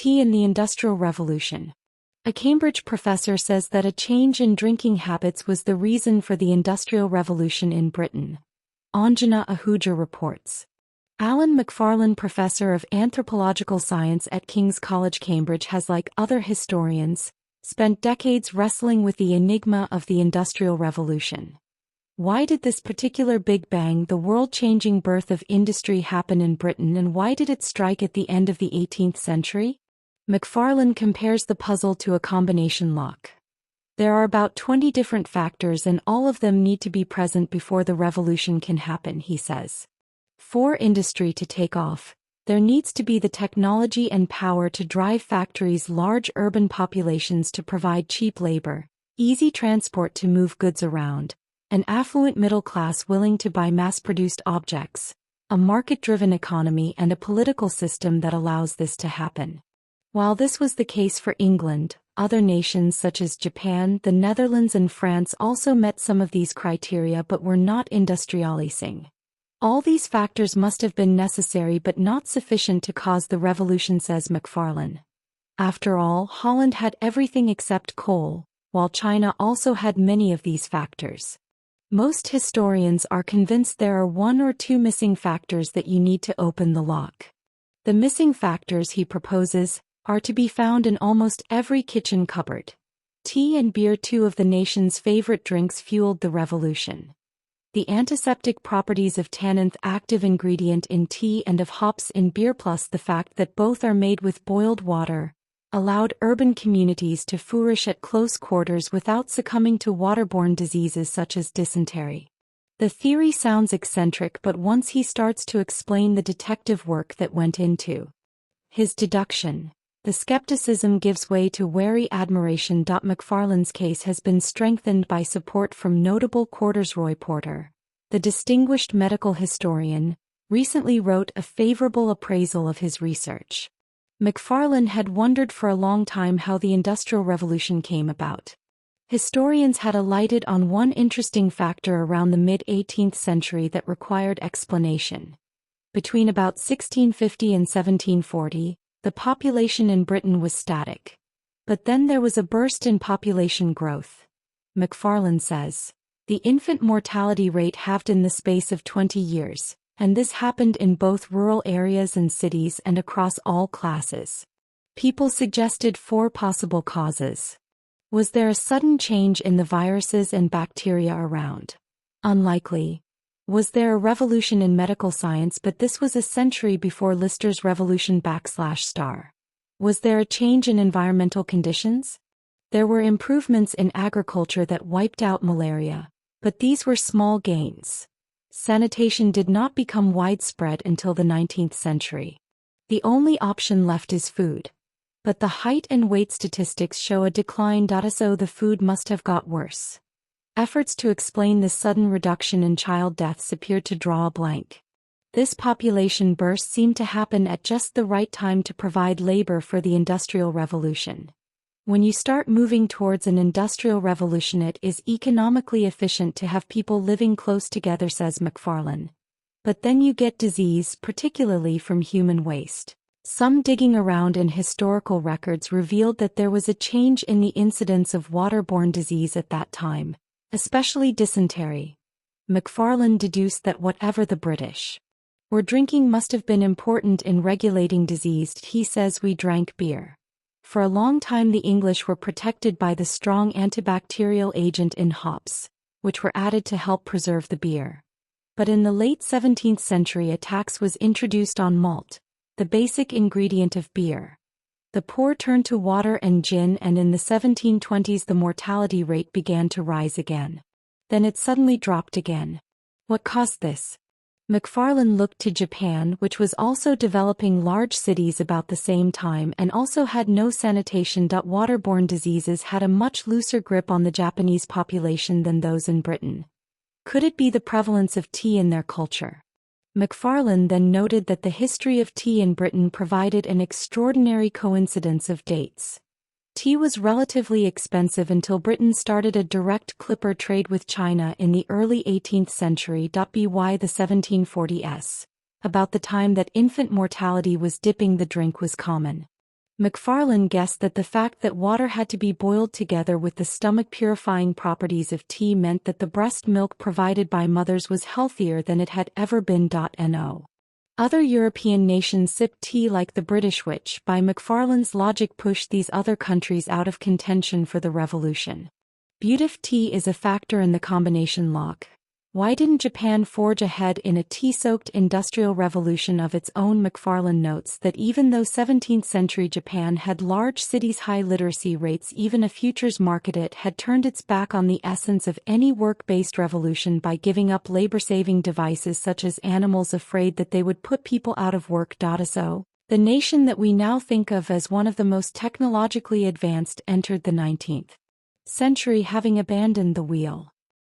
Tea in the Industrial Revolution. A Cambridge professor says that a change in drinking habits was the reason for the Industrial Revolution in Britain. Anjana Ahuja reports. Alan McFarlane, professor of anthropological science at King's College, Cambridge, has, like other historians, spent decades wrestling with the enigma of the Industrial Revolution. Why did this particular Big Bang, the world-changing birth of industry, happen in Britain, and why did it strike at the end of the 18th century? McFarlane compares the puzzle to a combination lock. There are about 20 different factors and all of them need to be present before the revolution can happen, he says. For industry to take off, there needs to be the technology and power to drive factories, large urban populations to provide cheap labor, easy transport to move goods around, an affluent middle class willing to buy mass-produced objects, a market-driven economy, and a political system that allows this to happen. While this was the case for England, other nations such as Japan, the Netherlands, and France also met some of these criteria but were not industrializing. All these factors must have been necessary but not sufficient to cause the revolution, says McFarlane. After all, Holland had everything except coal, while China also had many of these factors. Most historians are convinced there are one or two missing factors that you need to open the lock. The missing factors, he proposes, are to be found in almost every kitchen cupboard. Tea and beer, two of the nation's favorite drinks, fueled the revolution. The antiseptic properties of tannin, active ingredient in tea, and of hops in beer, plus the fact that both are made with boiled water, allowed urban communities to flourish at close quarters without succumbing to waterborne diseases such as dysentery. The theory sounds eccentric, but once he starts to explain the detective work that went into his deduction, the skepticism gives way to wary admiration. McFarlane's case has been strengthened by support from notable quarters. Roy Porter, the distinguished medical historian, recently wrote a favorable appraisal of his research. McFarlane had wondered for a long time how the Industrial Revolution came about. Historians had alighted on one interesting factor around the mid-18th century that required explanation. Between about 1650 and 1740, the population in Britain was static. But then there was a burst in population growth. McFarlane says, the infant mortality rate halved in the space of 20 years, and this happened in both rural areas and cities and across all classes. People suggested 4 possible causes. Was there a sudden change in the viruses and bacteria around? Unlikely. Was there a revolution in medical science? But this was a century before Lister's revolution /*. Was there a change in environmental conditions? There were improvements in agriculture that wiped out malaria, but these were small gains. Sanitation did not become widespread until the 19th century. The only option left is food. But the height and weight statistics show a decline. So the food must have got worse. Efforts to explain this sudden reduction in child deaths appeared to draw a blank. This population burst seemed to happen at just the right time to provide labor for the Industrial Revolution. When you start moving towards an Industrial Revolution, it is economically efficient to have people living close together, says McFarlane. But then you get disease, particularly from human waste. Some digging around in historical records revealed that there was a change in the incidence of waterborne disease at that time, especially dysentery. McFarlane deduced that whatever the British were drinking must have been important in regulating disease. He says, we drank beer. For a long time the English were protected by the strong antibacterial agent in hops, which were added to help preserve the beer. But in the late 17th century a tax was introduced on malt, the basic ingredient of beer. The poor turned to water and gin, and in the 1720s the mortality rate began to rise again. Then it suddenly dropped again. What caused this? McFarlane looked to Japan, which was also developing large cities about the same time and also had no sanitation. Waterborne diseases had a much looser grip on the Japanese population than those in Britain. Could it be the prevalence of tea in their culture? McFarlane then noted that the history of tea in Britain provided an extraordinary coincidence of dates. Tea was relatively expensive until Britain started a direct clipper trade with China in the early 18th century. By the 1740s, about the time that infant mortality was dipping, the drink was common. McFarlane guessed that the fact that water had to be boiled together with the stomach-purifying properties of tea meant that the breast milk provided by mothers was healthier than it had ever been. No. Other European nations sipped tea like the British, which, by McFarlane's logic, pushed these other countries out of contention for the revolution. Beautif tea is a factor in the combination lock. Why didn't Japan forge ahead in a tea-soaked industrial revolution of its own? McFarlane notes that even though 17th-century Japan had large cities' high literacy rates, even a futures market, it had turned its back on the essence of any work-based revolution by giving up labor-saving devices such as animals, afraid that they would put people out of work. So, the nation that we now think of as one of the most technologically advanced entered the 19th century having abandoned the wheel.